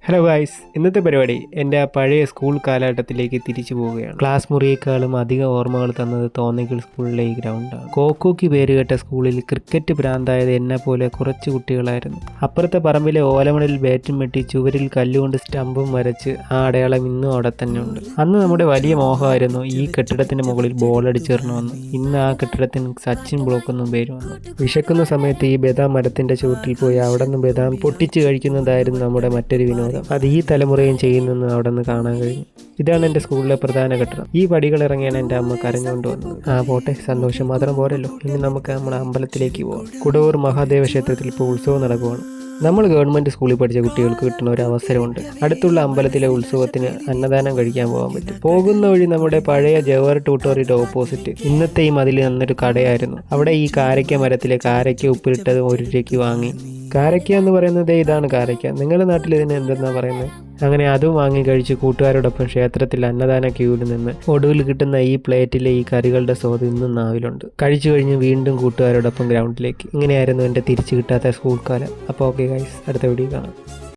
Hello guys, ഇന്നത്തെ പരിപാടി എൻ്റെ ആ പഴയ സ്കൂൾ കാലഘട്ടത്തിലേക്ക് തിരിച്ചു പോവുകയാണ്. ക്ലാസ് മുറിയേക്കാളും അധിക ഓർമ്മകൾ തന്നത് തോന്നയ്ക്കൽ സ്കൂളിലെ ഈ ഗ്രൗണ്ടാണ്. കോക്കോയ്ക്ക് പേരുകേട്ട സ്കൂളിൽ ക്രിക്കറ്റ് ഭ്രാന്തായത് എന്നെ പോലെ കുറച്ച് കുട്ടികളായിരുന്നു. അപ്പുറത്തെ പറമ്പിലെ ഓലമണിൽ ബാറ്റും വെട്ടി ചുവരിൽ കല്ലുകൊണ്ട് സ്റ്റമ്പും വരച്ച് ആ അടയാളം ഇന്നും അവിടെ തന്നെ ഉണ്ട്. അന്ന് നമ്മുടെ വലിയ മോഹമായിരുന്നു ഈ കെട്ടിടത്തിന്റെ മുകളിൽ ബോളടിച്ചേറണമെന്ന്. ഇന്ന് ആ കെട്ടിടത്തിന് സച്ചിൻ ബ്ലോക്ക് എന്നും പേര് വന്നു. വിശക്കുന്ന സമയത്ത് ഈ ബദാം മരത്തിന്റെ ചുവട്ടിൽ പോയി അവിടെ നിന്ന് ബദാം പൊട്ടിച്ച് കഴിക്കുന്നതായിരുന്നു നമ്മുടെ മറ്റൊരു വിനോദം. അത് ഈ തലമുറയും ചെയ്യുന്നെന്ന് അവിടെ നിന്ന് കാണാൻ കഴിഞ്ഞു. ഇതാണ് എൻ്റെ സ്കൂളിലെ പ്രധാന കെട്ടിടം. ഈ പടികൾ ഇറങ്ങിയാണ് എൻ്റെ അമ്മ കരഞ്ഞുകൊണ്ട് വന്നത്. പോട്ടെ, സന്തോഷം മാത്രം പോരല്ലോ. ഇനി നമുക്ക് നമ്മുടെ അമ്പലത്തിലേക്ക് പോവാം. കുടവൂർ മഹാദേവ ക്ഷേത്രത്തിൽ ഇപ്പോൾ ഉത്സവം നടക്കുകയാണ്. നമ്മൾ ഗവൺമെൻറ് സ്കൂളിൽ പഠിച്ച കുട്ടികൾക്ക് കിട്ടുന്ന ഒരു അവസരമുണ്ട്. അടുത്തുള്ള അമ്പലത്തിലെ ഉത്സവത്തിന് അന്നദാനം കഴിക്കാൻ പോകാൻ പറ്റും. പോകുന്ന വഴി നമ്മുടെ പഴയ ജവഹർ ട്യൂട്ടോറിയുടെ ഓപ്പോസിറ്റ് ഇന്നത്തെ ഈ മതിൽ നന്നൊരു കടയായിരുന്നു. അവിടെ ഈ കാരയ്ക്ക മരത്തിലെ കാരയ്ക്ക ഉപ്പിലിട്ടത് 1 രൂപയ്ക്ക് വാങ്ങി. കാരയ്ക്ക എന്ന് പറയുന്നത് ഇതാണ് കാരയ്ക്ക. നിങ്ങളുടെ നാട്ടിൽ ഇതിന് എന്തെന്നാണ് പറയുന്നത്? അങ്ങനെ അതും വാങ്ങി കഴിച്ച് കൂട്ടുകാരോടൊപ്പം ക്ഷേത്രത്തിൽ അന്നദാന ക്യൂവിൽ നിന്ന് ഒടുവിൽ കിട്ടുന്ന ഈ പ്ലേറ്റിലെ ഈ കറികളുടെ സ്വാദ് ഇന്നും നാവിലുണ്ട്. കഴിച്ചു കഴിഞ്ഞ് വീണ്ടും കൂട്ടുകാരോടൊപ്പം ഗ്രൗണ്ടിലേക്ക്. ഇങ്ങനെയായിരുന്നു എൻ്റെ തിരിച്ചു കിട്ടാത്ത സ്കൂൾ കാലം. അപ്പോൾ ഓക്കെ ഗൈസ്, അടുത്ത വീഡിയോ കാണാം.